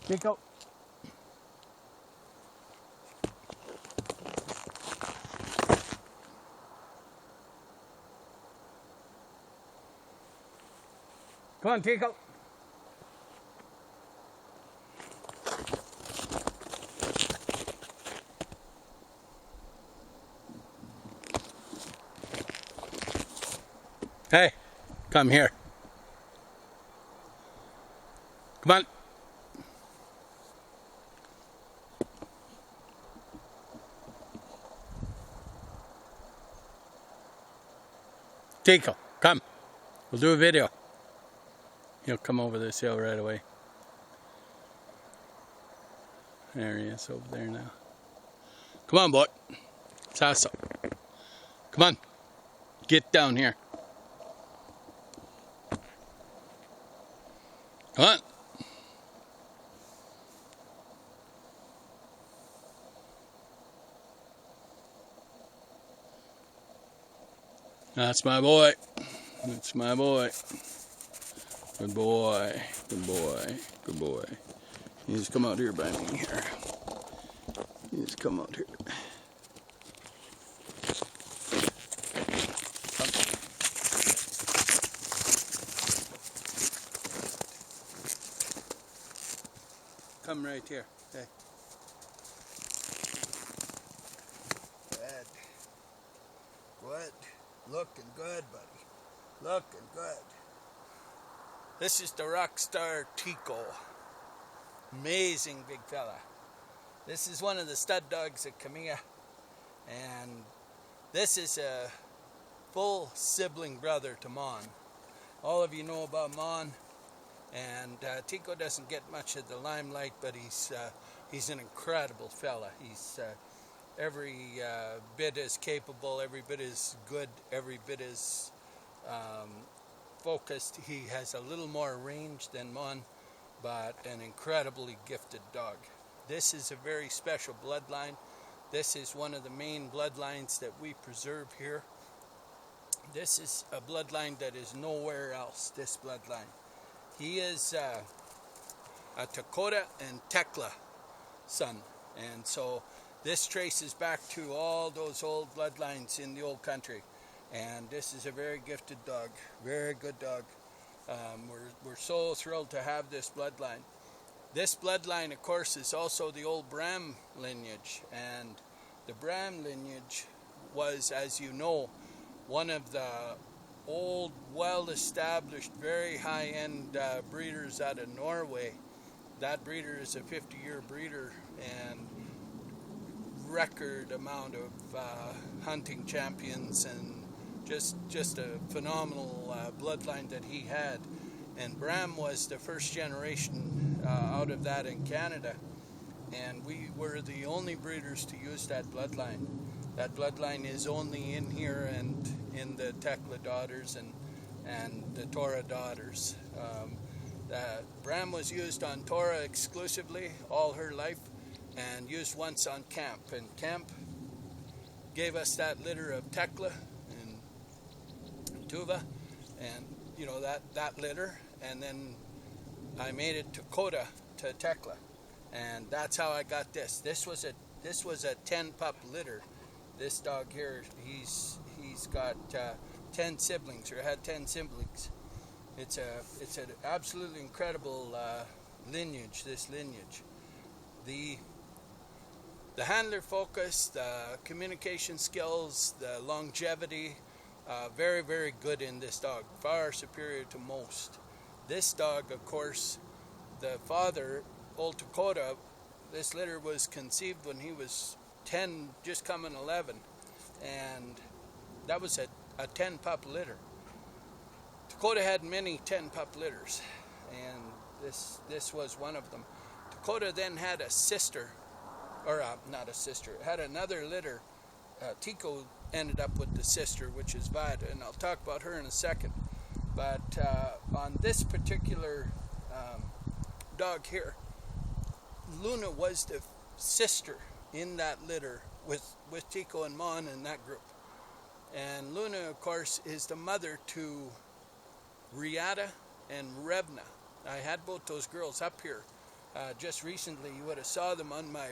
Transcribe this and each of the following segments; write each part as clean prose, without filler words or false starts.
Teeko. Come on, Teeko. Hey, come here. Come on. Teeko, come. We'll do a video. He'll come over this hill right away. There he is over there now. Come on, boy. Sasso. Come on. Get down here. Come on. That's my boy. That's my boy. Good boy. Good boy. Good boy. You just come out here by me here. You just come out here. Come right here. Hey. Good. Good. Looking good, buddy. Looking good. This is the rock star Teeko. Amazing big fella. This is one of the stud dogs at Camilla. And this is a full sibling brother to Mon. All of you know about Mon. And Teeko doesn't get much of the limelight, but he's an incredible fella. He's every bit as capable, every bit as good, every bit as focused. He has a little more range than Mon, but an incredibly gifted dog. This is a very special bloodline. This is one of the main bloodlines that we preserve here. This is a bloodline that is nowhere else, this bloodline. He is a Teeko and Tekla son, and so this traces back to all those old bloodlines in the old country. And this is a very gifted dog, very good dog. We're so thrilled to have this bloodline. This bloodline, of course, is also the old Bram lineage, and the Bram lineage was, as you know, one of the old, well-established, very high-end breeders out of Norway. That breeder is a 50-year breeder and record amount of hunting champions, and just a phenomenal bloodline that he had. And Bram was the first generation out of that in Canada, and we were the only breeders to use that bloodline. That bloodline is only in here and in the Tekla daughters and the Tora daughters. Bram was used on Tora exclusively all her life, and used once on Camp. And Camp gave us that litter of Tekla and Tuva, and you know that litter, and then I made it Teeko to Tekla, and that's how I got this. This was a 10 pup litter. This dog here, he's got 10 siblings, or had 10 siblings. It's an absolutely incredible lineage. This lineage, the handler focus, the communication skills, the longevity, very, very good in this dog. Far superior to most. This dog, of course, the father, old Teeko, this litter was conceived when he was 10, just coming 11, and that was a 10 pup litter. Teeko had many 10 pup litters, and this was one of them. Teeko then had a sister, or not a sister, had another litter. Teeko ended up with the sister, which is Vada, and I'll talk about her in a second. But on this particular dog here, Luna was the sister in that litter with Teeko and Mon in that group. And Luna, of course, is the mother to Riata and Revna. I had both those girls up here just recently. You would have saw them on my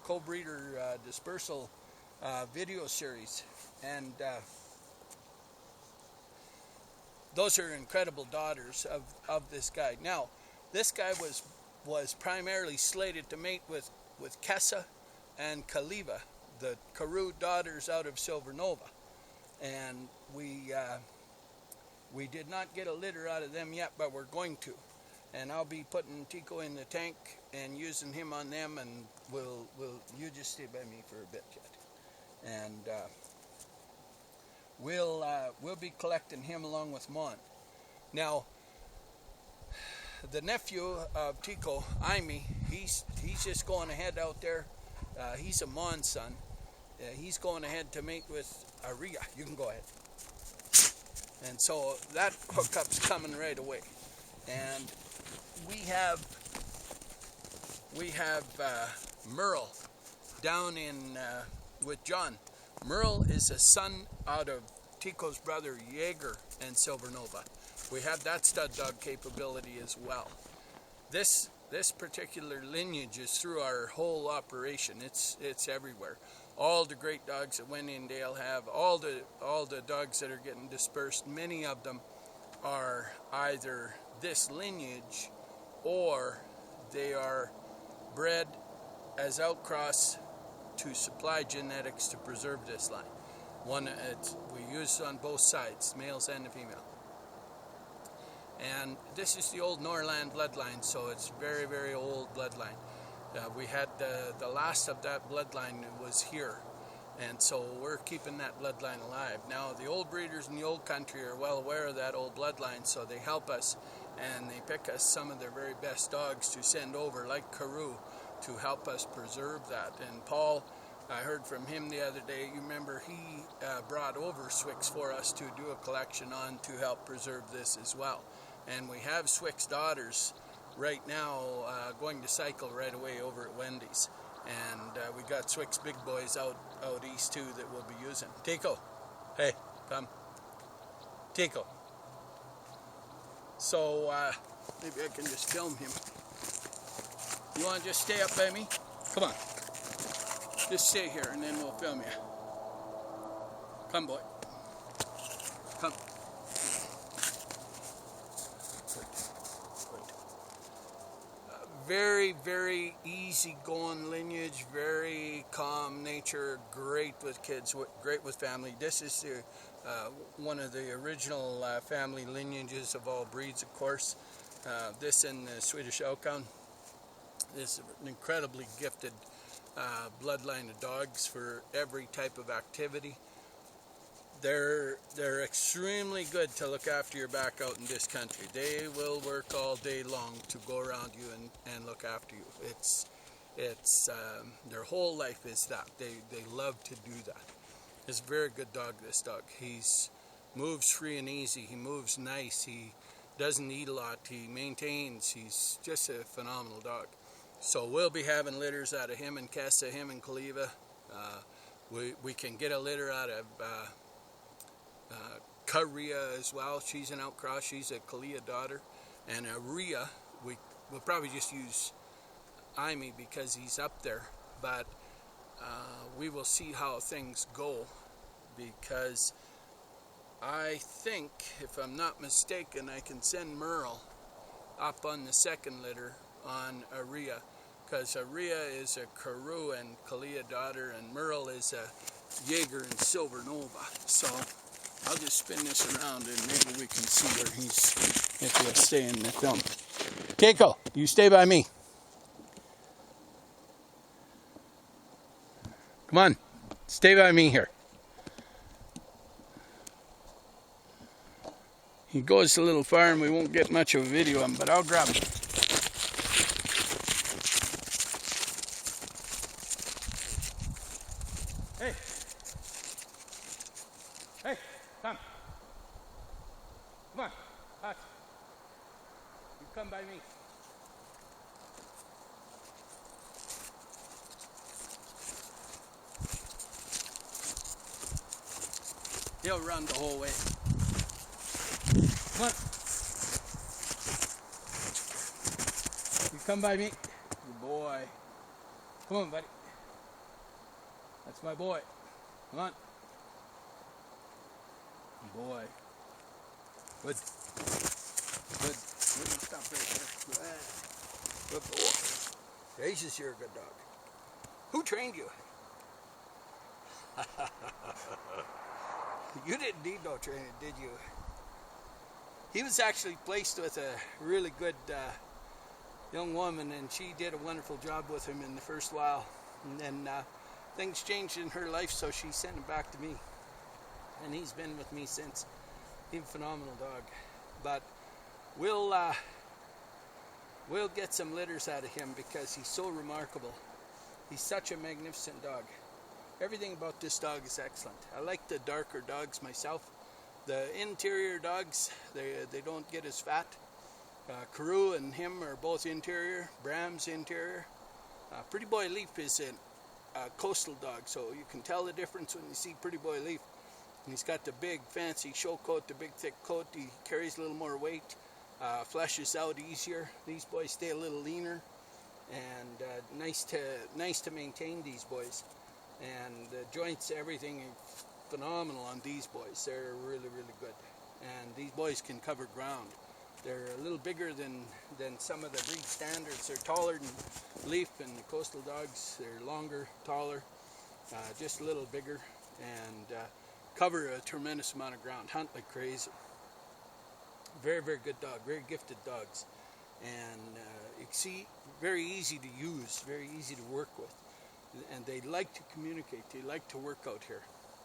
co-breeder dispersal video series, and those are incredible daughters of this guy. Now, this guy was primarily slated to mate with Kessa and Kaliva, the Karoo daughters out of Silver Nova, and we did not get a litter out of them yet, but we're going to. And I'll be putting Teeko in the tank and using him on them, and you just stay by me for a bit, Chad. And we'll be collecting him along with Mon. Now, the nephew of Teeko, Aimee, he's just going ahead out there. He's a Mon son. He's going ahead to mate with Aria. You can go ahead. And so that hookup's coming right away. And we have Merle down in with John. Merle is a son out of Teeko's brother Jaeger and Silver Nova. We have that stud dog capability as well. This particular lineage is through our whole operation. It's everywhere. All the great dogs that went in Dale have, all the dogs that are getting dispersed, many of them are either this lineage or they are bred as outcross to supply genetics to preserve this line. We use on both sides, males and the female. And this is the old Norland bloodline, so it's very, very old bloodline. We had the last of that bloodline was here, and so we're keeping that bloodline alive. Now, the old breeders in the old country are well aware of that old bloodline, so they help us, and they pick us some of their very best dogs to send over, like Karoo, to help us preserve that. And Paul, I heard from him the other day, you remember he brought over Swix for us to do a collection on to help preserve this as well. And we have Swix daughters right now going to cycle right away over at Wendy's. And we got Swix big boys out east too that we'll be using. Teeko, hey, come. Teeko. So maybe I can just film him. You want to just stay up by me? Come on. Just stay here and then we'll film you. Come, boy. Come. Very, very easy-going lineage, very calm nature, great with kids, great with family. This is one of the original family lineages of all breeds, of course. This and the Swedish Elkhound. This is an incredibly gifted bloodline of dogs for every type of activity. They're extremely good to look after your back out in this country. They will work all day long to go around you and look after you. It's their whole life is that. They love to do that. It's a very good dog, this dog. He's moves free and easy. He moves nice. He doesn't eat a lot. He maintains. He's just a phenomenal dog. So we'll be having litters out of him and Kessa, him and Kaliva. We can get a litter out of Karia as well. She's an outcross. She's a Kalia daughter. And Aria, we'll probably just use Aimee because he's up there. But we will see how things go, because I think, if I'm not mistaken, I can send Merle up on the second litter on Aria, because Aria is a Karoo and Kalia daughter, and Merle is a Jaeger and Silver Nova. So I'll just spin this around and maybe we can see where he's, if he'll stay in the film. Teeko, you stay by me. Come on, stay by me here. He goes a little far and we won't get much of a video of him, but I'll grab him. Hey. Hey, come. Come on, Hutch. You come by me. He'll run the whole way. Come on. You come by me. boy. Come on, buddy. That's my boy. Come on. Boy. Good. Good. Stop right there. Good boy. Jesus, you're a good dog. Who trained you? You didn't need no training, did you? He was actually placed with a really good young woman, and she did a wonderful job with him in the first while. And then things changed in her life, so she sent him back to me. And he's been with me since. He's a phenomenal dog. But we'll get some litters out of him because he's so remarkable. He's such a magnificent dog. Everything about this dog is excellent. I like the darker dogs myself. The interior dogs, they don't get as fat. Karoo and him are both interior. Bram's interior. Pretty Boy Leaf is a coastal dog, so you can tell the difference when you see Pretty Boy Leaf. And he's got the big fancy show coat, the big thick coat. He carries a little more weight, fleshes out easier. These boys stay a little leaner, and nice to maintain these boys. And the joints, everything is phenomenal on these boys. They're really, really good. And these boys can cover ground. They're a little bigger than some of the breed standards. They're taller than Leaf and the coastal dogs. They're longer, taller, just a little bigger, and cover a tremendous amount of ground. Hunt like crazy. Very, very good dog. Very gifted dogs. And you see, very easy to use, very easy to work with. And they like to communicate. They like to work out here.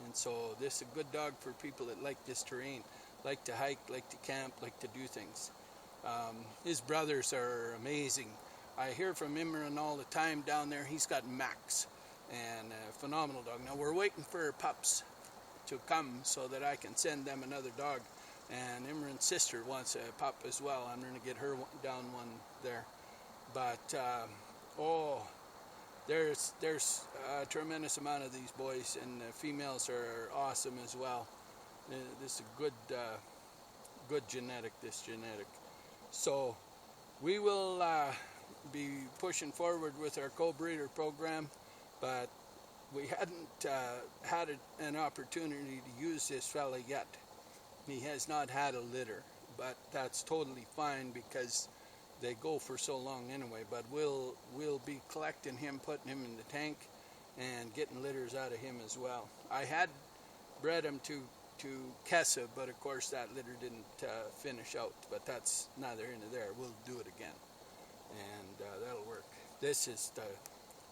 And so this is a good dog for people that like this terrain, like to hike, like to camp, like to do things. His brothers are amazing. I hear from Imran all the time down there. He's got Max, and a phenomenal dog. Now we're waiting for pups to come so that I can send them another dog. And Imran's sister wants a pup as well. I'm going to get her down one there. But there's a tremendous amount of these boys, and the females are awesome as well. This is a good genetic, this genetic. So we will be pushing forward with our co-breeder program, but we hadn't had an opportunity to use this fella yet. He has not had a litter, but that's totally fine because they go for so long anyway. But we'll be collecting him, putting him in the tank, and getting litters out of him as well. I had bred him to Kessa, but of course that litter didn't finish out. But that's neither here nor there. We'll do it again, and that'll work. This is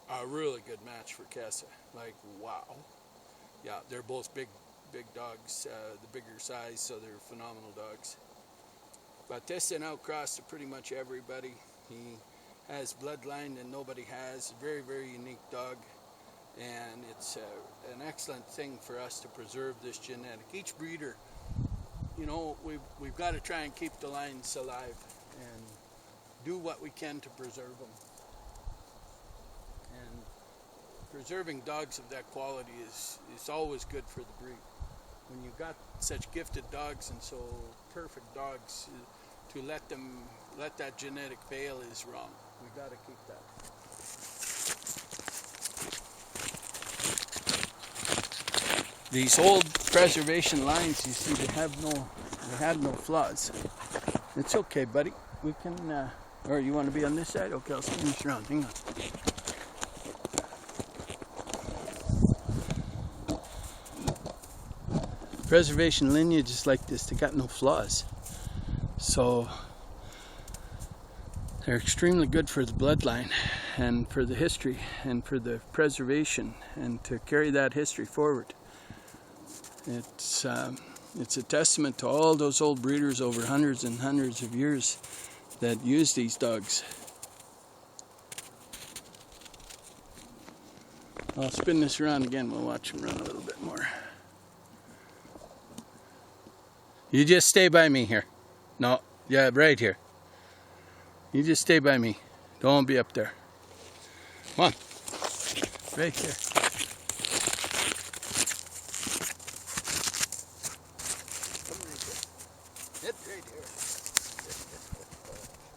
a really good match for Kessa. Like, wow. Yeah, they're both big dogs, the bigger size, so they're phenomenal dogs. But this is an outcross to pretty much everybody. He has bloodline that nobody has. Very, very unique dog. And it's an excellent thing for us to preserve this genetic. Each breeder, you know, we've got to try and keep the lines alive and do what we can to preserve them. And preserving dogs of that quality is always good for the breed. When you've got such gifted dogs and so perfect dogs, to let that genetic fail is wrong. We got to keep that. These old preservation lines, you see, they had no flaws. It's okay, buddy. We can. Or you want to be on this side? Okay, I'll spin this around. Hang on. Preservation lineages like this, they got no flaws. So they're extremely good for the bloodline and for the history and for the preservation and to carry that history forward. It's a testament to all those old breeders over hundreds and hundreds of years that use these dogs. I'll spin this around again. We'll watch him run a little bit more. You just stay by me here. No, yeah, right here. You just stay by me. Don't be up there. Come on. Right here. Come right here. Get right here.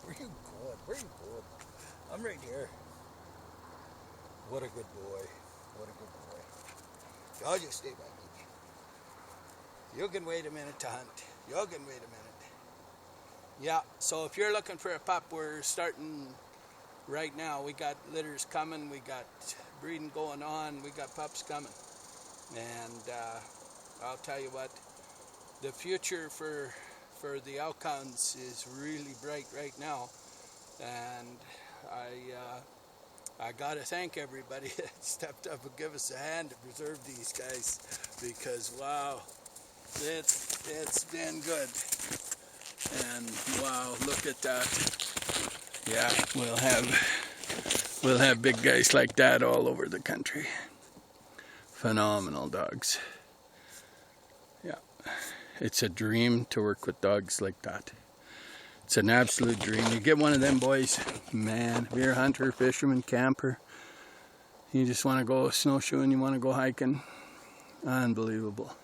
Where you going? Where you going? I'm right here. What a good boy. What a good boy. Y'all just stay by me. You can wait a minute to hunt. You can wait a minute. Yeah, so if you're looking for a pup, we're starting right now. We got litters coming. We got breeding going on. We got pups coming. And I'll tell you what, the future for the Elkhounds is really bright right now. And I got to thank everybody that stepped up and give us a hand to preserve these guys, because wow, it's been good. And wow, look at that. Yeah, we'll have big guys like that all over the country. Phenomenal dogs. Yeah, it's a dream to work with dogs like that. It's an absolute dream. You get one of them boys, man, if you're a hunter, fisherman, camper, you just want to go snowshoeing, you want to go hiking, unbelievable.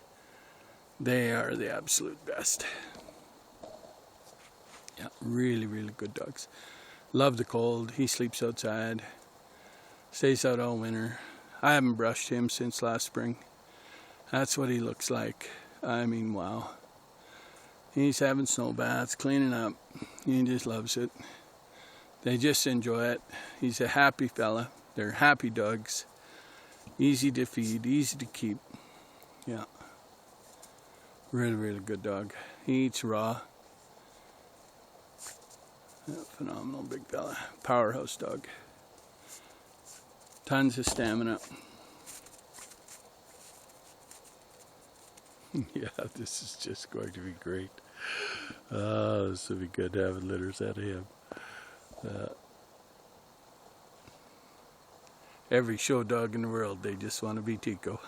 They are the absolute best. Yeah, really, really good dogs. Love the cold. He sleeps outside. Stays out all winter. I haven't brushed him since last spring. That's what he looks like. I mean, wow. He's having snow baths, cleaning up. He just loves it. They just enjoy it. He's a happy fella. They're happy dogs. Easy to feed, easy to keep. Yeah. Really, really good dog. He eats raw. Yeah, phenomenal big fella. Powerhouse dog. Tons of stamina. Yeah, this is just going to be great. This will be good to have litters out of him. Every show dog in the world, they just want to be Teeko.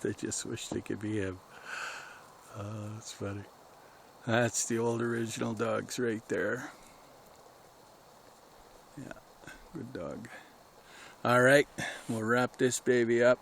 They just wish they could be him. That's funny. That's the old original dogs right there. Yeah, good dog. All right, we'll wrap this baby up.